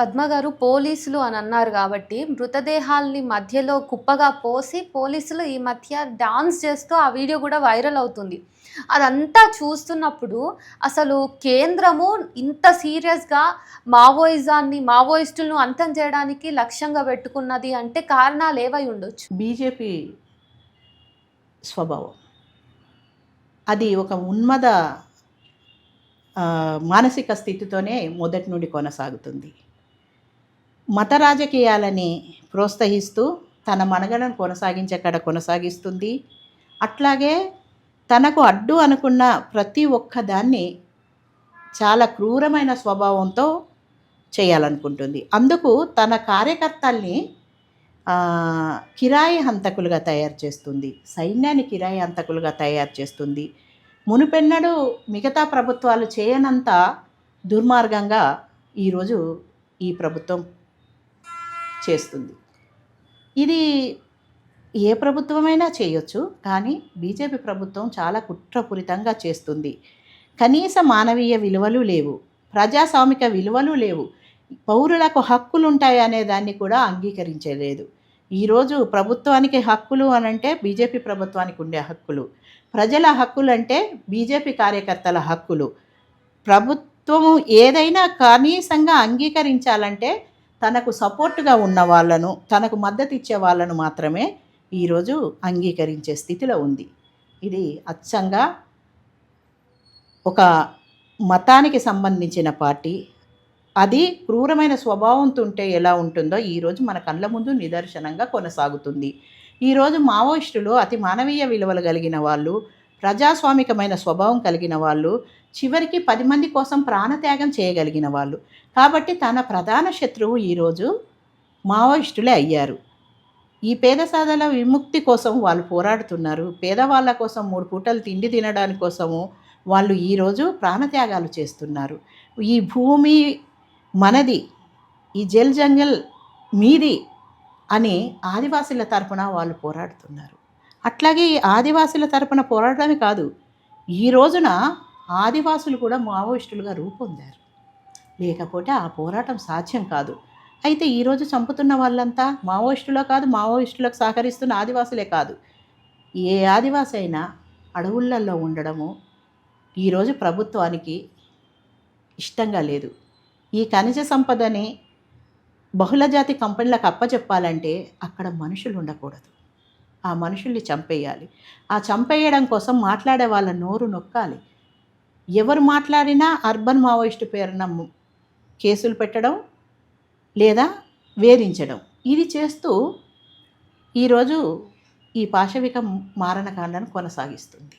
పద్మ గారు పోలీసులు అని అన్నారు గాబట్టి, మృతదేహాల్ని మధ్యలో కుప్పగా పోసి పోలీసులు ఈ మధ్య డాన్స్ చేస్తూ ఆ వీడియో గూడా వైరల్ అవుతుంది. అదంతా చూస్తున్నప్పుడు అసలు కేంద్రము ఇంత సీరియస్‌గా మావోయిస్టులను అంతం చేయడానికి లక్ష్యంగా పెట్టుకున్నది అంటే కారణాలేవై ఉండొచ్చు? బీజేపీ స్వభావం. అది ఒక ఉన్మద మానసిక స్థితితోనే మొదటి నుండి కొనసాగుతుంది. మత రాజకీయాలని ప్రోత్సహిస్తూ తన మనుగడను కొనసాగిస్తుంది. అట్లాగే తనకు అడ్డు అనుకున్న ప్రతి ఒక్క దాన్ని చాలా క్రూరమైన స్వభావంతో చేయాలనుకుంటుంది. అందుకు తన కార్యకర్తల్ని కిరాయి హంతకులుగా తయారు చేస్తుంది. సైన్యాన్ని కిరాయి హంతకులుగా తయారు చేస్తుంది. మునుపెన్నడూ మిగతా ప్రభుత్వాలు చేయనంత దుర్మార్గంగా ఈరోజు ఈ ప్రభుత్వం చేస్తుంది. ఇది ఏ ప్రభుత్వమైనా చేయొచ్చు, కానీ బీజేపీ ప్రభుత్వం చాలా కుట్రపూరితంగా చేస్తుంది. కనీస మానవీయ విలువలు లేవు, ప్రజాస్వామిక విలువలు లేవు, పౌరులకు హక్కులు ఉంటాయనే దాన్ని కూడా అంగీకరించలేదు. ఈరోజు ప్రభుత్వానికి హక్కులు అనంటే బీజేపీ ప్రభుత్వానికి ఉండే హక్కులు, ప్రజల హక్కులు అంటే బీజేపీ కార్యకర్తల హక్కులు. ప్రభుత్వము ఏదైనా కనీసంగా అంగీకరించాలంటే తనకు సపోర్టుగా ఉన్న వాళ్ళను, తనకు మద్దతు ఇచ్చే వాళ్ళను మాత్రమే ఈరోజు అంగీకరించే స్థితిలో ఉంది. ఇది అచ్చంగా ఒక మతానికి సంబంధించిన పార్టీ. అది క్రూరమైన స్వభావంతో ఉంటే ఎలా ఉంటుందో ఈరోజు మన కళ్ళ ముందు నిదర్శనంగా కొనసాగుతుంది. ఈరోజు మావోయిస్టులు అతి మానవీయ విలువలు కలిగిన వాళ్ళు, ప్రజాస్వామికమైన స్వభావం కలిగిన వాళ్ళు, చివరికి 10 మంది కోసం ప్రాణత్యాగం చేయగలిగిన వాళ్ళు. కాబట్టి తన ప్రధాన శత్రువు ఈరోజు మావోయిస్టులే అయ్యారు. ఈ పేద సాధల విముక్తి కోసం వాళ్ళు పోరాడుతున్నారు. పేదవాళ్ళ కోసం 3 పూటలు తిండి తినడానికి కోసము వాళ్ళు ఈరోజు ప్రాణత్యాగాలు చేస్తున్నారు. ఈ భూమి మనది, ఈ జల్ జంగల్ మీది అని ఆదివాసీల తరపున వాళ్ళు పోరాడుతున్నారు. అట్లాగే ఈ ఆదివాసీల తరపున పోరాడమే కాదు, ఈ రోజున ఆదివాసులు కూడా మావోయిస్టులుగా రూపొందారు. లేకపోతే ఆ పోరాటం సాధ్యం కాదు. అయితే ఈరోజు చంపుతున్న వాళ్ళంతా మావోయిస్టులో కాదు, మావోయిస్టులకు సహకరిస్తున్న ఆదివాసులే కాదు. ఏ ఆదివాసి అయినా అడవులలో ఉండడము ఈరోజు ప్రభుత్వానికి ఇష్టంగా లేదు. ఈ ఖనిజ సంపదని బహుళజాతి కంపెనీలకు అప్పచెప్పాలంటే అక్కడ మనుషులు ఉండకూడదు. ఆ మనుషుల్ని చంపేయాలి. ఆ చంపేయడం కోసం మాట్లాడే వాళ్ళ నోరు నొక్కాలి. ఎవరు మాట్లాడినా అర్బన్ మావోయిస్టు పేరున కేసులు పెట్టడం లేదా వేధించడం, ఇది చేస్తూ ఈరోజు ఈ పాశవిక మారణకాండను కొనసాగిస్తుంది.